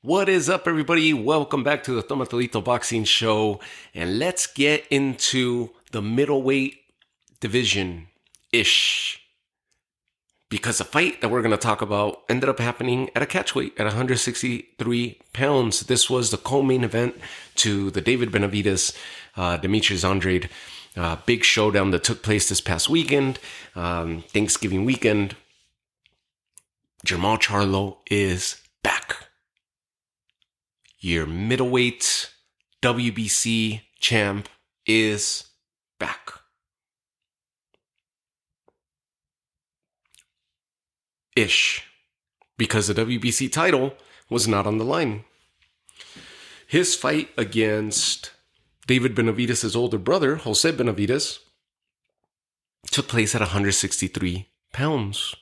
What is up, everybody? Welcome back to the Tomatolito Boxing Show, and let's get into the middleweight division-ish. Because the fight that we're going to talk about ended up happening at a catchweight at 163 pounds. This was the co-main event to the David Benavidez, Demetrius Andrade big showdown that took place this past weekend, Thanksgiving weekend. Jermall Charlo is back. Your middleweight WBC champ is back. Ish. Because the WBC title was not on the line. His fight against David Benavidez' older brother, Jose Benavidez, took place at 163 pounds.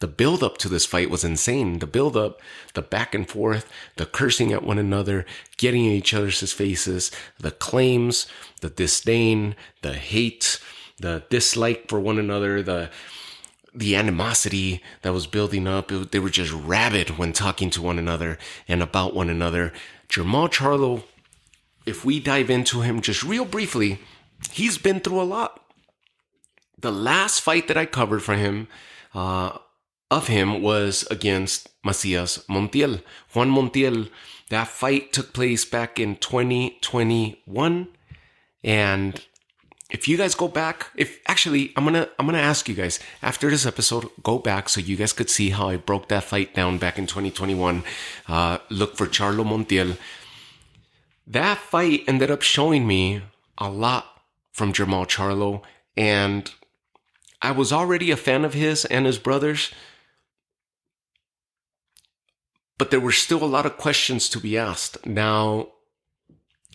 The build-up to this fight was insane. The build-up, the back and forth, the cursing at one another, getting in each other's faces, the claims, the disdain, the hate, the dislike for one another, the animosity that was building up. They were just rabid when talking to one another and about one another. Jermall Charlo, if we dive into him just real briefly, he's been through a lot. The last fight that I covered for him, of him was against Macias Montiel. Juan Montiel. That fight took place back in 2021. And if you guys go back, I'm gonna ask you guys after this episode, go back so you guys could see how I broke that fight down back in 2021. Look for Charlo Montiel. That fight ended up showing me a lot from Jermall Charlo, and I was already a fan of his and his brother's. But there were still a lot of questions to be asked now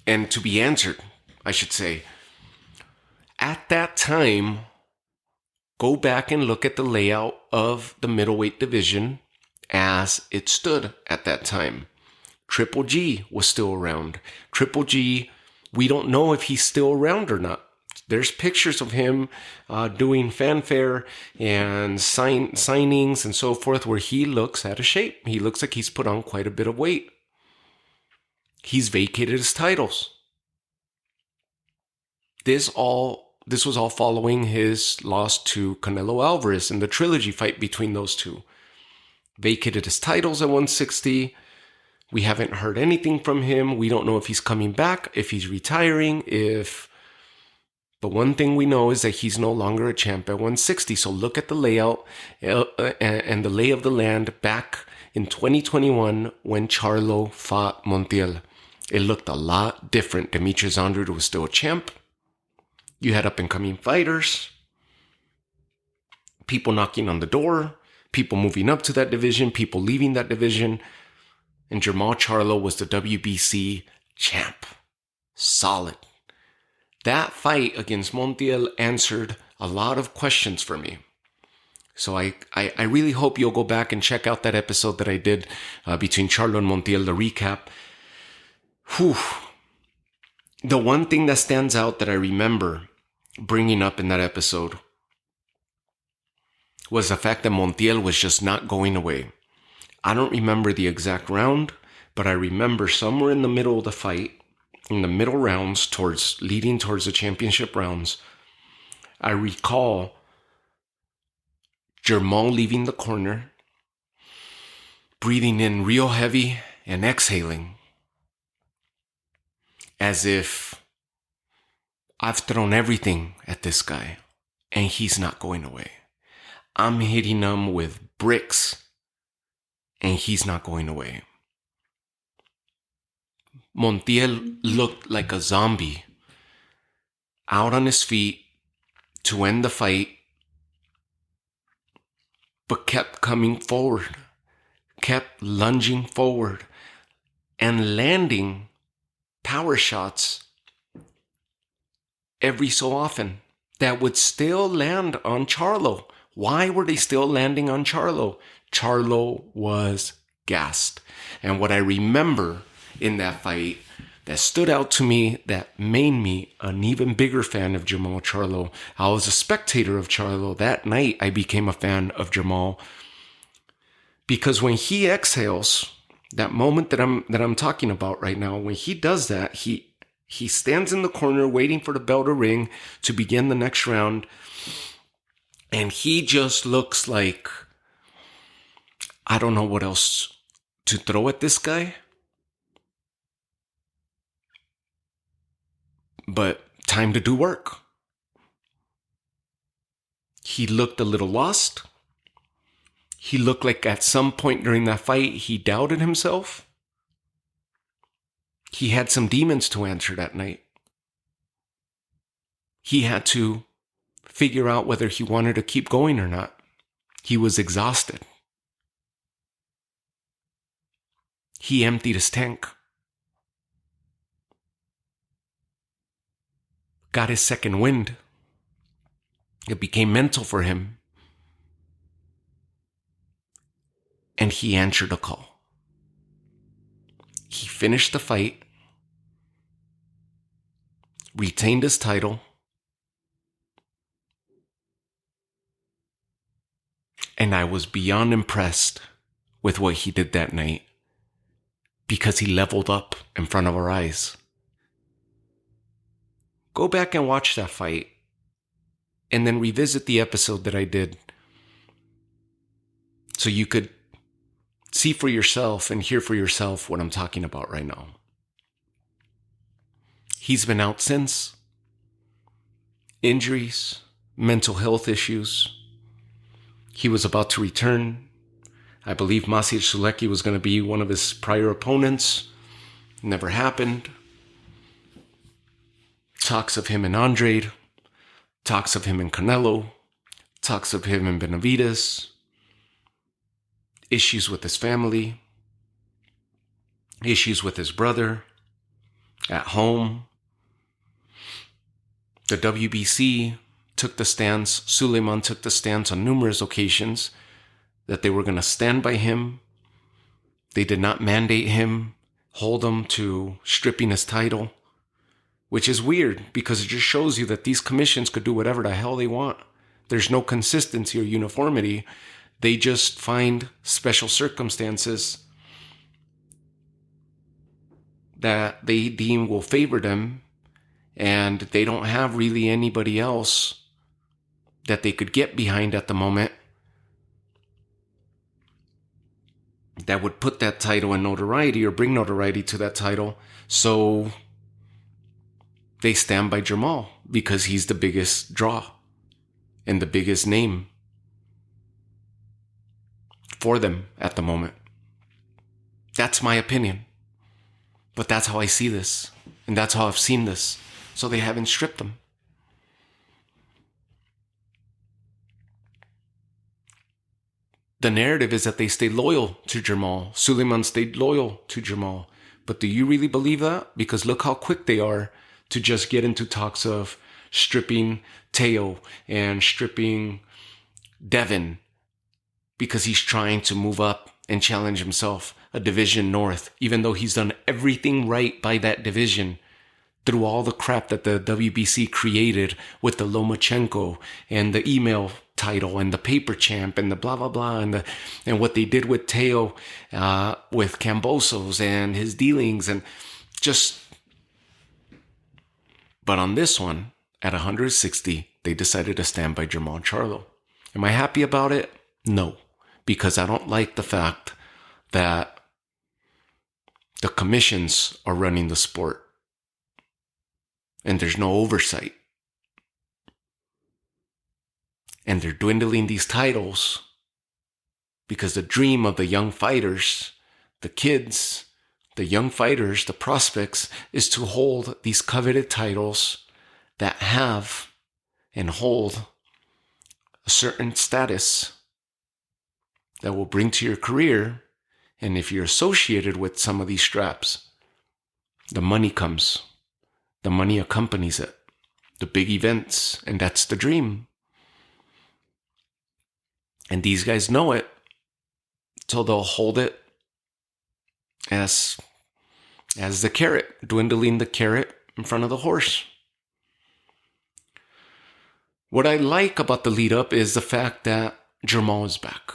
and to be answered, I should say. At that time, go back and look at the layout of the middleweight division as it stood at that time. Triple G was still around. Triple G, we don't know if he's still around or not. There's pictures of him doing fanfare and signings and so forth where he looks out of shape. He looks like he's put on quite a bit of weight. He's vacated his titles. This was all following his loss to Canelo Alvarez in the trilogy fight between those two. Vacated his titles at 160. We haven't heard anything from him. We don't know if he's coming back, if he's retiring, But one thing we know is that he's no longer a champ at 160. So look at the layout and the lay of the land back in 2021 when Charlo fought Montiel. It looked a lot different. Demetrius Andrade was still a champ. You had up-and-coming fighters, people knocking on the door, people moving up to that division, people leaving that division. And Jermall Charlo was the WBC champ. Solid. That fight against Montiel answered a lot of questions for me. So I really hope you'll go back and check out that episode that I did between Charlo and Montiel, the recap. Whew. The one thing that stands out that I remember bringing up in that episode was the fact that Montiel was just not going away. I don't remember the exact round, but I remember somewhere in the middle of the fight, in the middle rounds leading towards the championship rounds, I recall Jermall leaving the corner, breathing in real heavy and exhaling as if I've thrown everything at this guy and he's not going away. I'm hitting him with bricks and he's not going away. Montiel looked like a zombie, out on his feet to end the fight, but kept coming forward, kept lunging forward, and landing power shots every so often that would still land on Charlo. Why were they still landing on Charlo? Charlo was gassed. And what I remember in that fight that stood out to me, that made me an even bigger fan of Jermall Charlo. I was a spectator of Charlo. That night, I became a fan of Jermall because when he exhales, That moment that I'm talking about right now, when he does that, he stands in the corner waiting for the bell to ring to begin the next round. And he just looks like, I don't know what else to throw at this guy. But time to do work. He looked a little lost. He looked like at some point during that fight, he doubted himself. He had some demons to answer that night. He had to figure out whether he wanted to keep going or not. He was exhausted. He emptied his tank. Got his second wind. It became mental for him. And he answered a call. He finished the fight, retained his title, and I was beyond impressed with what he did that night because he leveled up in front of our eyes. Go back and watch that fight and then revisit the episode that I did so you could see for yourself and hear for yourself what I'm talking about right now. He's been out since. Injuries, mental health issues. He was about to return. I believe Maciej Sulecki was going to be one of his prior opponents. Never happened. Talks of him and Andrade. Talks of him and Canelo. Talks of him and Benavidez. Issues with his family. Issues with his brother. At home. The WBC took the stance, Suleiman took the stance on numerous occasions that they were going to stand by him. They did not mandate him, hold him to stripping his title, which is weird because it just shows you that these commissions could do whatever the hell they want. There's no consistency or uniformity. They just find special circumstances that they deem will favor them, and they don't have really anybody else that they could get behind at the moment that would put that title in notoriety or bring notoriety to that title. So they stand by Jermall because he's the biggest draw and the biggest name for them at the moment. That's my opinion. But that's how I see this. And that's how I've seen this. So they haven't stripped him. The narrative is that they stayed loyal to Jermall. Suleiman stayed loyal to Jermall. But do you really believe that? Because look how quick they are to just get into talks of stripping Teo and stripping Devin because he's trying to move up and challenge himself a division north, even though he's done everything right by that division through all the crap that the WBC created with the Lomachenko and the email title and the paper champ and the blah, blah, blah, and what they did with Teo, with Cambosos and his dealings and just... But on this one, at 160, they decided to stand by Jermall Charlo. Am I happy about it? No, because I don't like the fact that the commissions are running the sport and there's no oversight. And they're dwindling these titles because the dream of the young fighters, the kids, the young fighters, the prospects, is to hold these coveted titles that have and hold a certain status that will bring to your career. And if you're associated with some of these straps, the money comes. The money accompanies it. The big events. And that's the dream. And these guys know it. So they'll hold it as the carrot, dwindling the carrot in front of the horse. What I like about the lead up is the fact that Jermall is back.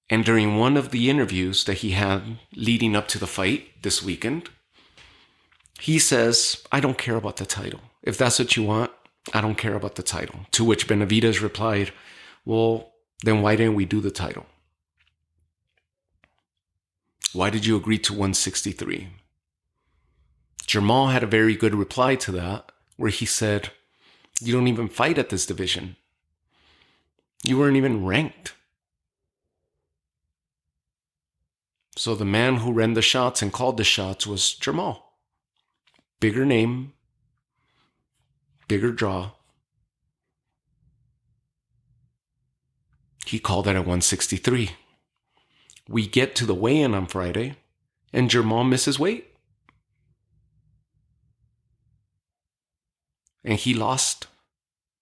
And during one of the interviews that he had leading up to the fight this weekend, he says, I don't care about the title. If that's what you want, I don't care about the title. To which Benavidez replied, well, then why didn't we do the title? Why did you agree to 163? Jermall had a very good reply to that, where he said, you don't even fight at this division. You weren't even ranked. So the man who ran the shots and called the shots was Jermall. Bigger name, bigger draw. He called it at 163. We get to the weigh-in on Friday, and Jermall misses weight. And he lost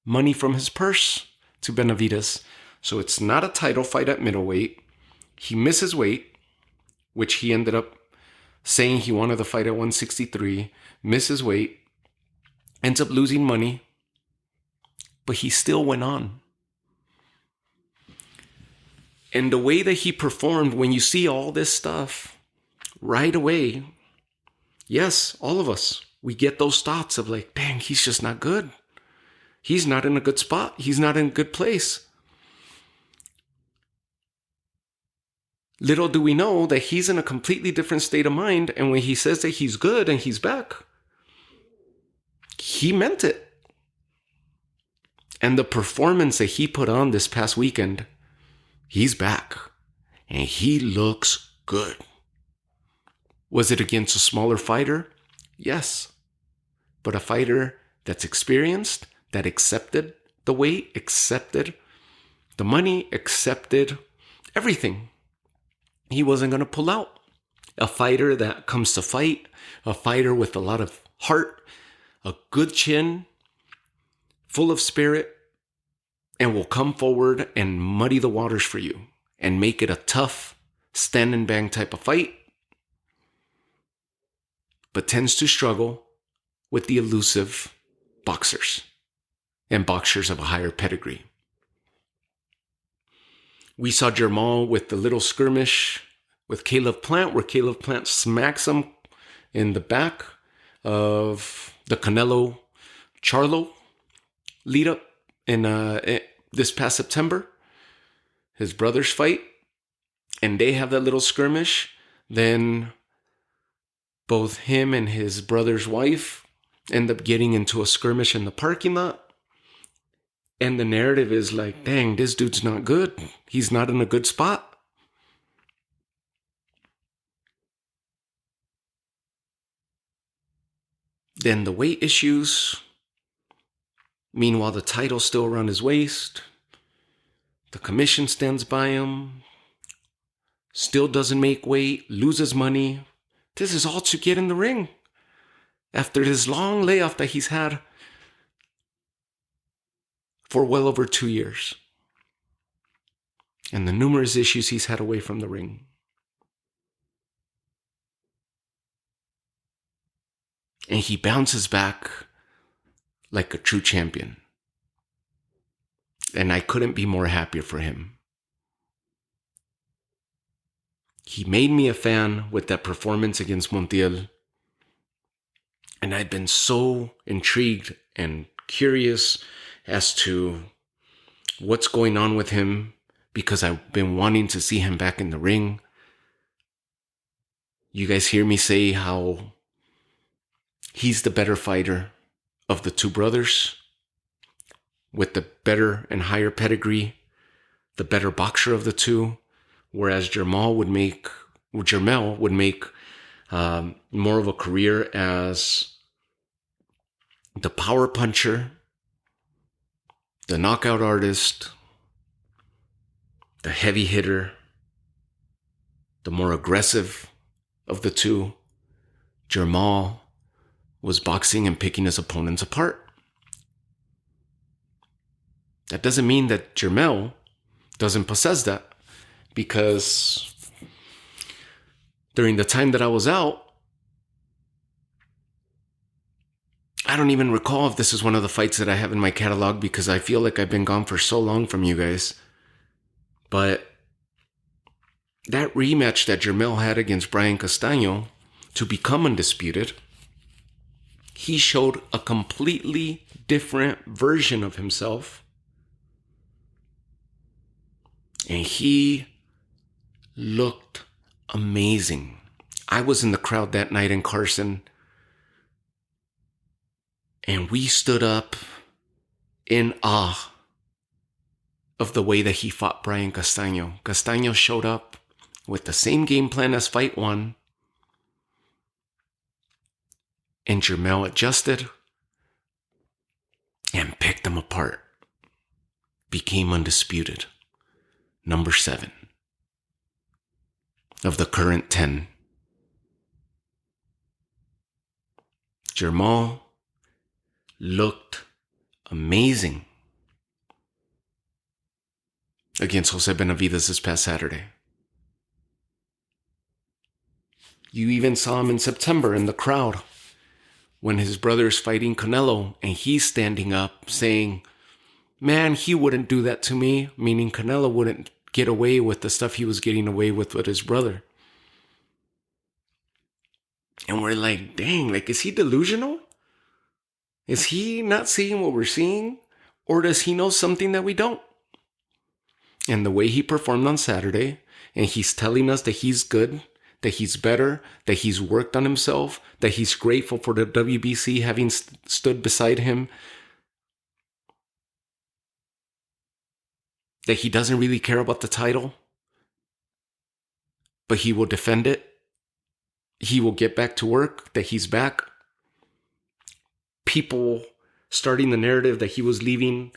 money from his purse to Benavidez. So it's not a title fight at middleweight. He misses weight, which he ended up saying he wanted the fight at 163, misses weight, ends up losing money, but he still went on. And the way that he performed, when you see all this stuff, right away, yes, all of us, we get those thoughts of like, dang, he's just not good. He's not in a good spot. He's not in a good place. Little do we know that he's in a completely different state of mind. And when he says that he's good and he's back, he meant it. And the performance that he put on this past weekend, he's back. And he looks good. Was it against a smaller fighter? Yes. But a fighter that's experienced, that accepted the weight, accepted the money, accepted everything. He wasn't going to pull out. A fighter that comes to fight, a fighter with a lot of heart, a good chin, full of spirit, and will come forward and muddy the waters for you and make it a tough stand and bang type of fight, but tends to struggle with the elusive boxers and boxers of a higher pedigree. We saw Jermall with the little skirmish with Caleb Plant, where Caleb Plant smacks him in the back of the Canelo Charlo lead up in this past September, his brother's fight, and they have that little skirmish. Then both him and his brother's wife end up getting into a skirmish in the parking lot. And the narrative is like, dang, this dude's not good. He's not in a good spot. Then the weight issues. Meanwhile, the title's still around his waist. The commission stands by him. Still doesn't make weight. Loses money. This is all to get in the ring. After this long layoff that he's had for well over 2 years. And the numerous issues he's had away from the ring. And he bounces back like a true champion. And I couldn't be more happier for him. He made me a fan with that performance against Montiel. And I've been so intrigued and curious as to what's going on with him, because I've been wanting to see him back in the ring. You guys hear me say how he's the better fighter of the two brothers, with the better and higher pedigree, the better boxer of the two, whereas Jermall would make more of a career as the power puncher, the knockout artist, the heavy hitter, the more aggressive of the two. Jermall was boxing and picking his opponents apart. That doesn't mean that Jermall doesn't possess that, because during the time that I was out, I don't even recall if this is one of the fights that I have in my catalog, because I feel like I've been gone for so long from you guys. But that rematch that Jermall had against Brian Castaño to become undisputed, he showed a completely different version of himself. And he looked amazing. I was in the crowd that night in Carson, and we stood up in awe of the way that he fought Brian Castaño. Castaño showed up with the same game plan as Fight 1, and Jermall adjusted and picked him apart. Became undisputed. Number 7 of the current 10. Jermall looked amazing against Jose Benavidez this past Saturday. You even saw him in September in the crowd when his brother's fighting Canelo, and he's standing up saying, man, he wouldn't do that to me, meaning Canelo wouldn't get away with the stuff he was getting away with his brother. And we're like, dang, like, is he delusional? Is he not seeing what we're seeing? Or does he know something that we don't? And the way he performed on Saturday, and he's telling us that he's good, that he's better, that he's worked on himself, that he's grateful for the WBC having stood beside him, that he doesn't really care about the title, but he will defend it. He will get back to work, that he's back. People starting the narrative that he was leaving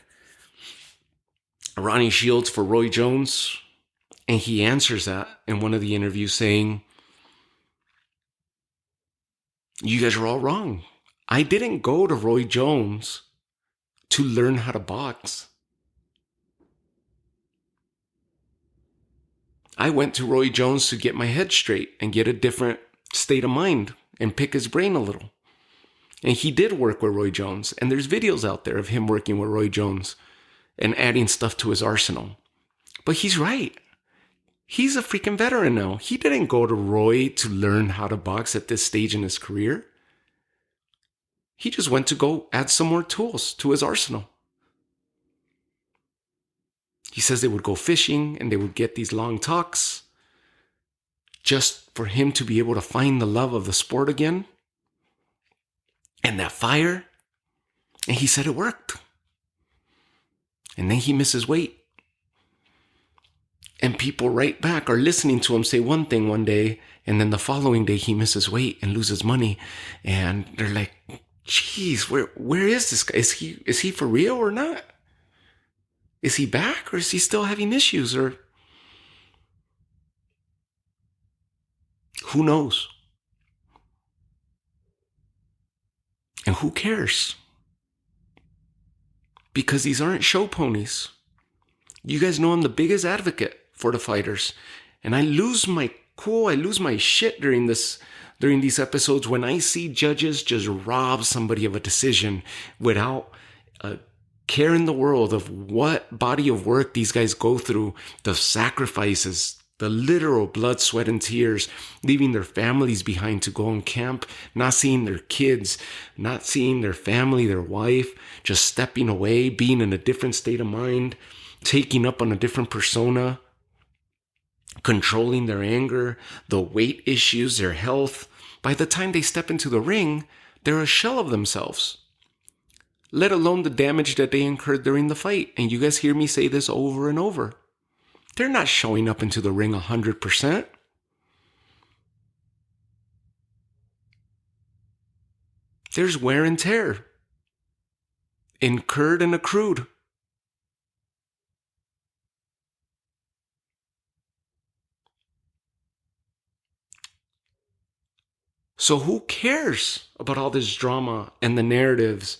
Ronnie Shields for Roy Jones. And he answers that in one of the interviews saying, you guys are all wrong. I didn't go to Roy Jones to learn how to box. I went to Roy Jones to get my head straight and get a different state of mind and pick his brain a little. And he did work with Roy Jones. And there's videos out there of him working with Roy Jones and adding stuff to his arsenal. But he's right. He's a freaking veteran now. He didn't go to Roy to learn how to box at this stage in his career. He just went to go add some more tools to his arsenal. He says they would go fishing and they would get these long talks just for him to be able to find the love of the sport again and that fire. And he said it worked. And then he misses weight. And people right back are listening to him say one thing one day, and then the following day he misses weight and loses money. And they're like, geez, where is this guy? Is he for real or not? Is he back, or is he still having issues? Or who knows? And who cares? Because these aren't show ponies. You guys know I'm the biggest advocate for the fighters. And I lose my cool, I lose my shit during these episodes when I see judges just rob somebody of a decision without a care in the world of what body of work these guys go through, the sacrifices, the literal blood, sweat, and tears, leaving their families behind to go on camp, not seeing their kids, not seeing their family, their wife, just stepping away, being in a different state of mind, taking up on a different persona, controlling their anger, the weight issues, their health. By the time they step into the ring, they're a shell of themselves, let alone the damage that they incurred during the fight. And you guys hear me say this over and over. They're not showing up into the ring 100%. There's wear and tear, incurred and accrued. So who cares about all this drama and the narratives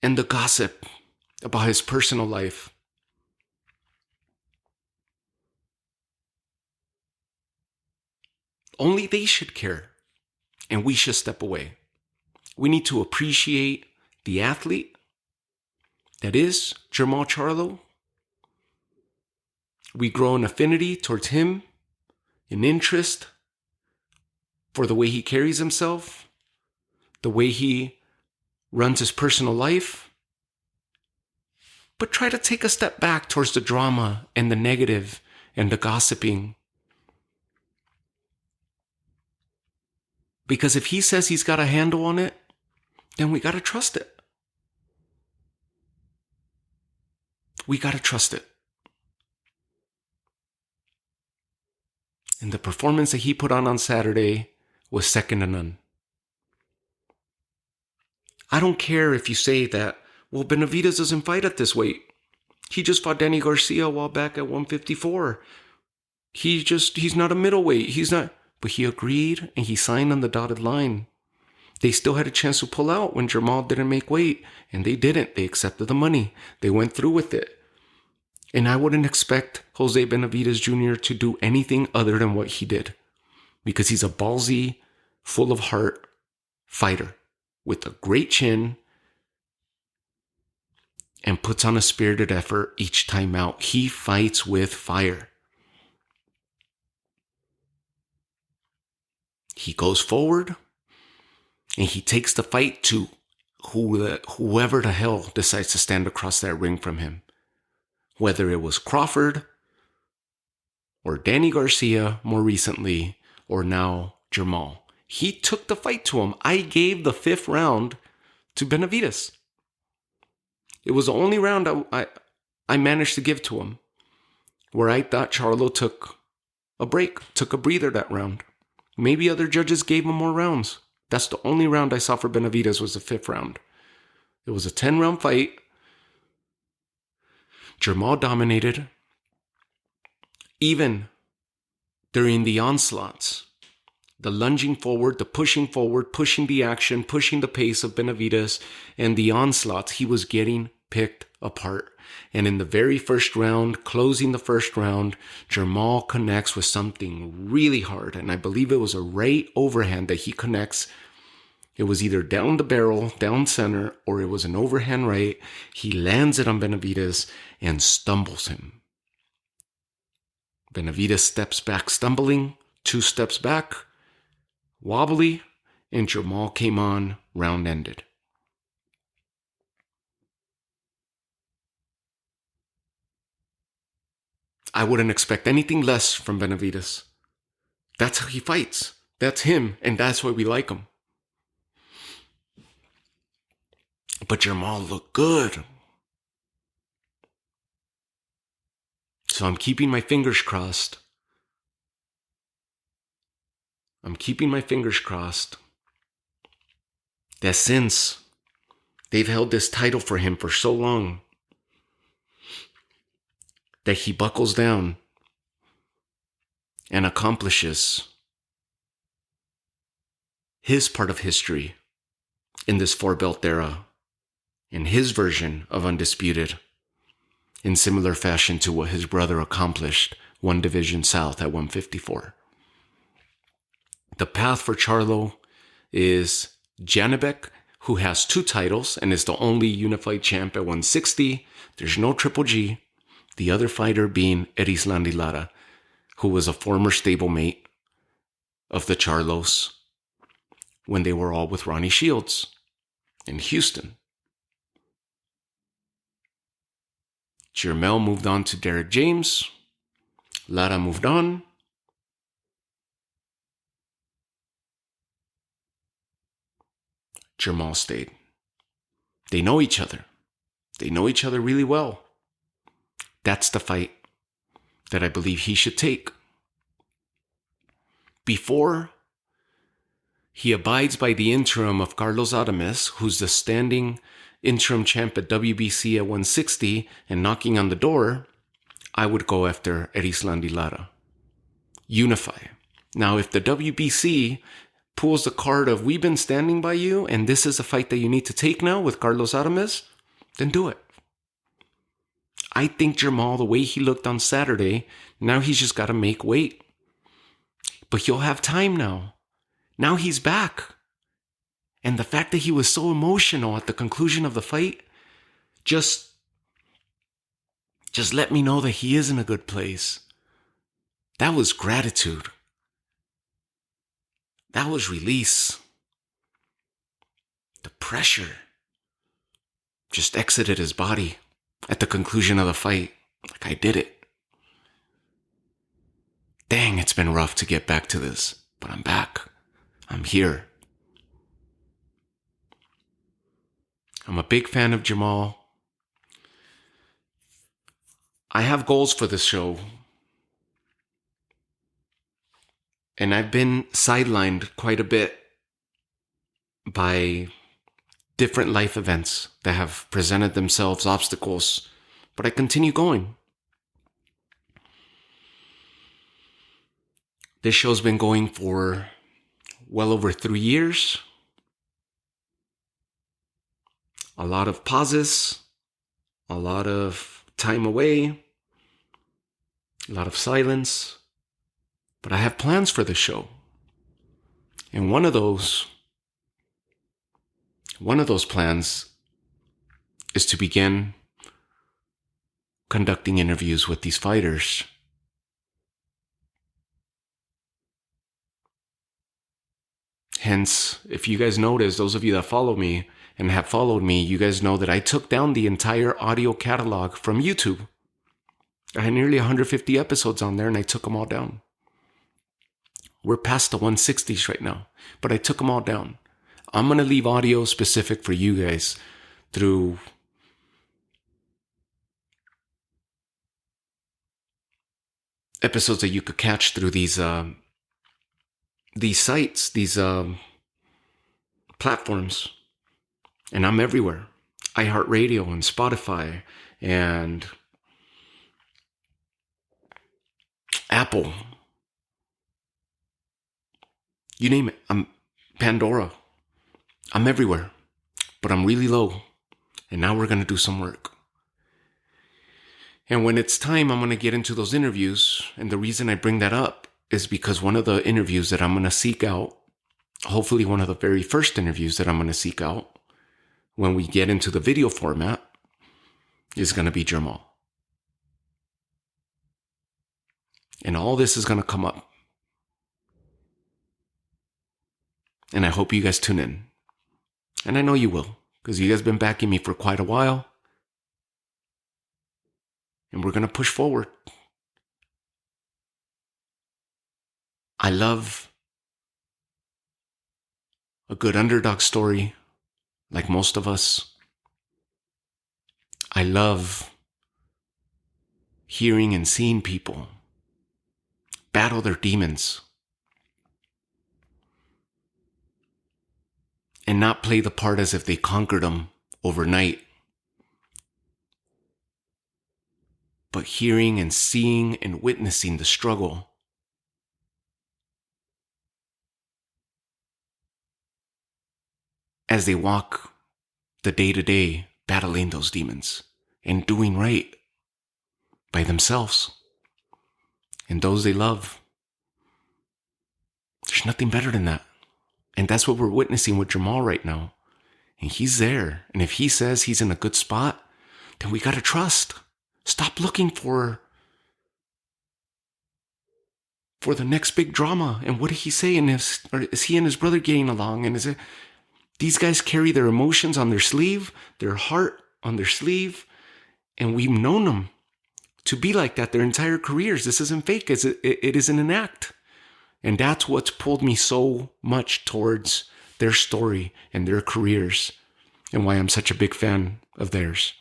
and the gossip about his personal life? Only they should care, and we should step away. We need to appreciate the athlete that is Jermall Charlo. We grow an affinity towards him an interest for the way he carries himself, the way he runs his personal life, but try to take a step back towards the drama and the negative and the gossiping. Because if he says he's got a handle on it, then we got to trust it. We got to trust it. And the performance that he put on Saturday was second to none. I don't care if you say that, well, Benavidez doesn't fight at this weight. He just fought Danny Garcia a while back at 154. He's not a middleweight. He's not. But he agreed and he signed on the dotted line. They still had a chance to pull out when Jermall didn't make weight. And they didn't. They accepted the money. They went through with it. And I wouldn't expect Jose Benavidez Jr. to do anything other than what he did. Because he's a ballsy, full of heart fighter with a great chin and puts on a spirited effort each time out. He fights with fire. He goes forward and he takes the fight to whoever the hell decides to stand across that ring from him. Whether it was Crawford or Danny Garcia more recently, or now Jermall. He took the fight to him. I gave the 5th round to Benavidez. It was the only round I managed to give to him where I thought Charlo took a break, took a breather that round. Maybe other judges gave him more rounds. That's the only round I saw for Benavidez was the 5th round. It was a 10-round fight. Jermall dominated. Even during the onslaughts, the lunging forward, the pushing forward, pushing the action, pushing the pace of Benavidez, and the onslaughts, he was getting picked apart. And in the very first round, closing the first round, Jermall connects with something really hard. And I believe it was a right overhand that he connects. It was either down the barrel, down center, or it was an overhand right. He lands it on Benavidez and stumbles him. Benavidez steps back stumbling, 2 steps back, wobbly, and Jermall came on, round ended. I wouldn't expect anything less from Benavidez. That's how he fights. That's him, and that's why we like him. But Jermall looked good. So I'm keeping my fingers crossed. That since they've held this title for him for so long, that he buckles down and accomplishes his part of history in this 4-belt era, in his version of Undisputed, in similar fashion to what his brother accomplished 1 division south at 154. The path for Charlo is Janibek, who has 2 titles and is the only unified champ at 160. There's no Triple G. The other fighter being Erislandy Lara, who was a former stablemate of the Charlos when they were all with Ronnie Shields in Houston. Jermall moved on to Derek James. Lara moved on. Jermall stayed. They know each other. They know each other really well. That's the fight that I believe he should take. Before he abides by the interim of Carlos Adames, who's the standing interim champ at WBC at 160 and knocking on the door, I would go after Erislandy Lara. Unify. Now, if the WBC pulls the card of we've been standing by you and this is a fight that you need to take now with Carlos Adames, then do it. I think Jermall, the way he looked on Saturday, now he's just got to make weight. But he'll have time now. Now he's back. And the fact that he was so emotional at the conclusion of the fight, just let me know that he is in a good place. That was gratitude. That was release. The pressure just exited his body at the conclusion of the fight. Like, I did it. Dang, it's been rough to get back to this, but I'm back. I'm here. I'm a big fan of Jermall. I have goals for this show. And I've been sidelined quite a bit by different life events that have presented themselves obstacles, but I continue going. This show's been going for well over 3 years. A lot of pauses, a lot of time away, a lot of silence, but I have plans for the show. And one of those plans is to begin conducting interviews with these fighters. Hence, if you guys notice, those of you that follow me and have followed me, you guys know that I took down the entire audio catalog from YouTube. I had nearly 150 episodes on there and I took them all down. We're past the 160s right now, but I took them all down. I'm going to leave audio specific for you guys through episodes that you could catch through these sites, these platforms. And I'm everywhere. iHeartRadio and Spotify and Apple. You name it. I'm Pandora. I'm everywhere. But I'm really low. And now we're going to do some work. And when it's time, I'm going to get into those interviews. And the reason I bring that up is because one of the interviews that I'm going to seek out, hopefully one of the very first interviews that I'm going to seek out when we get into the video format, is going to be Jermall. And all this is going to come up. And I hope you guys tune in. And I know you will, because you guys have been backing me for quite a while. And we're going to push forward. I love a good underdog story, like most of us. I love hearing and seeing people battle their demons and not play the part as if they conquered them overnight, but hearing and seeing and witnessing the struggle as they walk the day-to-day battling those demons and doing right by themselves and those they love. There's nothing better than that. And that's what we're witnessing with Jermall right now. And he's there. And if he says he's in a good spot, then we got to trust. Stop looking for the next big drama. And what did he say? Is he and his brother getting along? And is it, these guys carry their emotions on their sleeve, their heart on their sleeve. And we've known them to be like that their entire careers. This isn't fake. It isn't an act. And that's what's pulled me so much towards their story and their careers and why I'm such a big fan of theirs.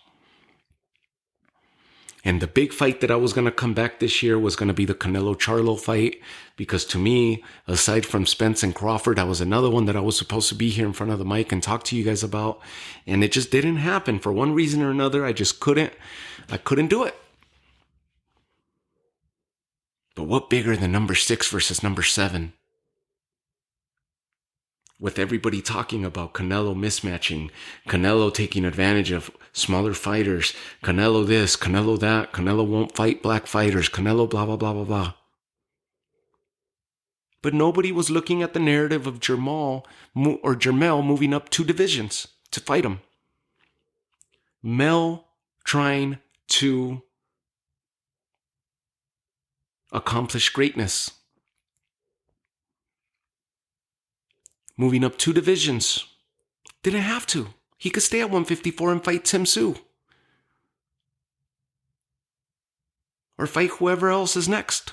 And the big fight that I was going to come back this year was going to be the Canelo-Charlo fight, because to me, aside from Spence and Crawford, that was another one that I was supposed to be here in front of the mic and talk to you guys about. And it just didn't happen. For one reason or another, I couldn't do it. But what bigger than number 6 versus number 7? With everybody talking about Canelo mismatching, Canelo taking advantage of smaller fighters, Canelo this, Canelo that, Canelo won't fight black fighters, Canelo blah, blah, blah, blah, blah. But nobody was looking at the narrative of Jermall moving up 2 divisions to fight him. Mel trying to accomplish greatness. moving up 2 divisions. Didn't have to. He could stay at 154 and fight Tim Tszyu. Or fight whoever else is next.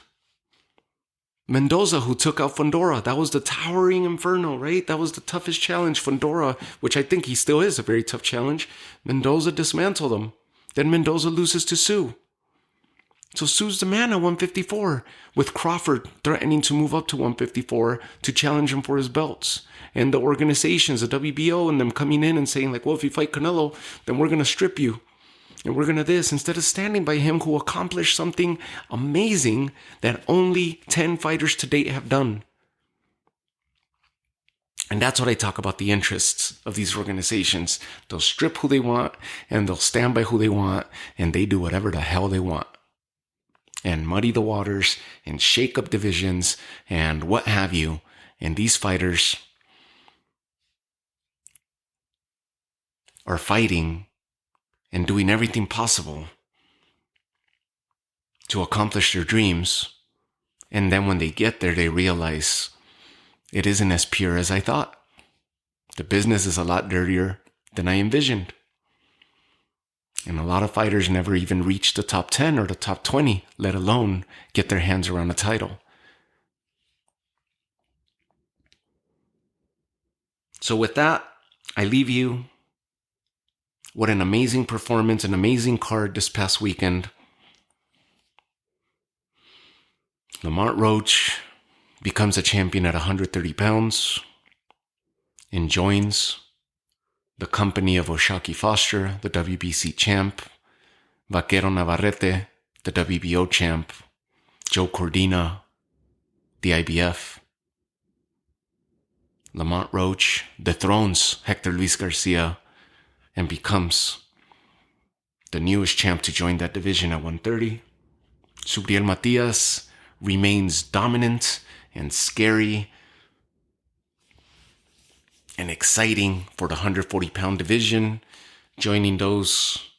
Mendoza, who took out Fundora. That was the towering inferno, right? That was the toughest challenge. Fundora, which I think he still is a very tough challenge. Mendoza dismantled him. Then Mendoza loses to Tszyu. So Tszyu's the man at 154, with Crawford threatening to move up to 154 to challenge him for his belts. And the organizations, the WBO, and them coming in and saying like, well, if you fight Canelo, then we're going to strip you. And we're going to this, instead of standing by him who accomplished something amazing that only 10 fighters to date have done. And that's what I talk about, the interests of these organizations. They'll strip who they want, and they'll stand by who they want, and they do whatever the hell they want. And muddy the waters, and shake up divisions, and what have you. And these fighters are fighting and doing everything possible to accomplish their dreams. And then when they get there, they realize it isn't as pure as I thought. The business is a lot dirtier than I envisioned. And a lot of fighters never even reach the top 10 or the top 20, let alone get their hands around a title. So with that, I leave you. What an amazing performance, an amazing card this past weekend. Lamont Roach becomes a champion at 130 pounds and joins the company of Oshaki Foster, the WBC champ, Vaquero Navarrete, the WBO champ, Joe Cordina, the IBF. Lamont Roach dethrones Hector Luis Garcia and becomes the newest champ to join that division at 130. Subriel Matias remains dominant and scary and exciting for the 140-pound division, joining those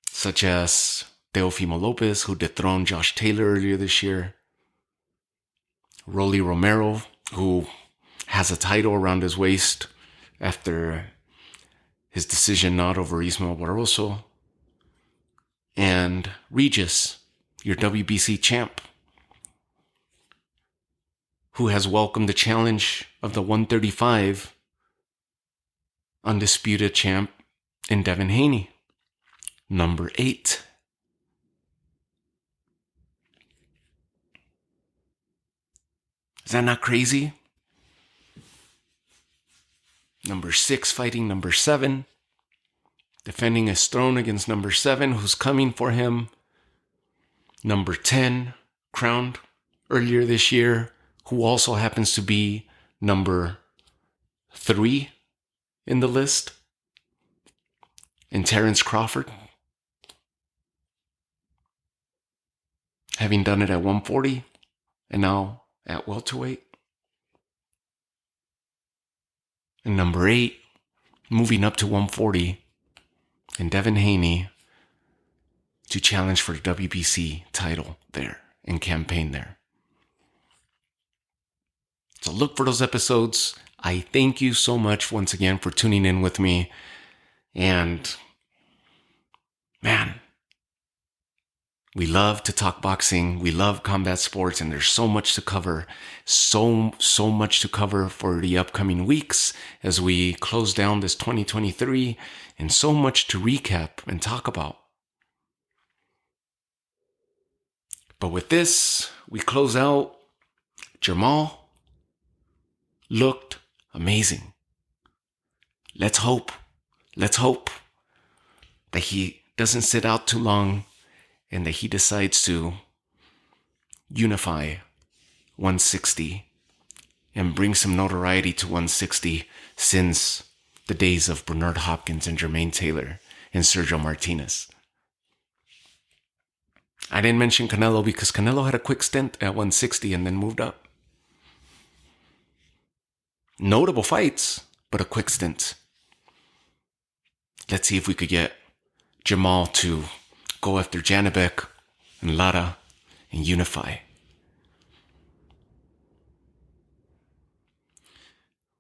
such as Teofimo Lopez, who dethroned Josh Taylor earlier this year, Rolly Romero, who has a title around his waist after his decision not over Ismael Barroso, and Regis, your WBC champ, who has welcomed the challenge of the 135 undisputed champ in Devin Haney, number 8. Is that not crazy? Number 6 fighting number 7, defending his throne against number 7, who's coming for him. Number 10, crowned earlier this year, who also happens to be number 3 in the list. And Terrence Crawford, having done it at 140 and now at welterweight. And number 8, moving up to 140, and Devin Haney to challenge for the WBC title there and campaign there. So look for those episodes. I thank you so much once again for tuning in with me. And man, we love to talk boxing. We love combat sports, and there's so much to cover. So much to cover for the upcoming weeks as we close down this 2023, and so much to recap and talk about. But with this, we close out. Jermall looked amazing. Let's hope that he doesn't sit out too long and that he decides to unify 160 and bring some notoriety to 160 since the days of Bernard Hopkins and Jermaine Taylor and Sergio Martinez. I didn't mention Canelo because Canelo had a quick stint at 160 and then moved up. Notable fights, but a quick stint. Let's see if we could get Jermall to go after Janibek and Lara and unify.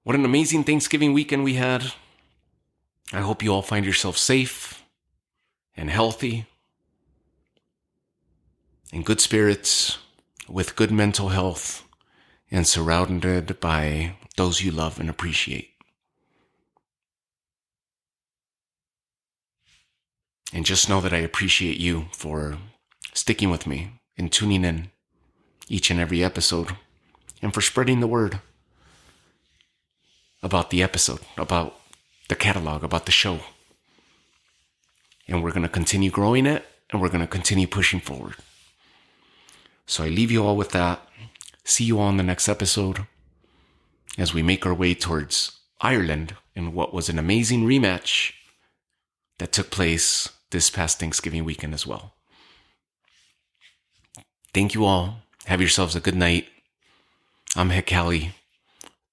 What an amazing Thanksgiving weekend we had. I hope you all find yourself safe and healthy, in good spirits, with good mental health, and surrounded by those you love and appreciate. And just know that I appreciate you for sticking with me and tuning in each and every episode, and for spreading the word about the episode, about the catalog, about the show. And we're going to continue growing it, and we're going to continue pushing forward. So I leave you all with that. See you all in the next episode as we make our way towards Ireland in what was an amazing rematch that took place this past Thanksgiving weekend as well. Thank you all. Have yourselves a good night. I'm Hekali.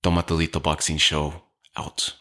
Tomatolito Boxing Show out.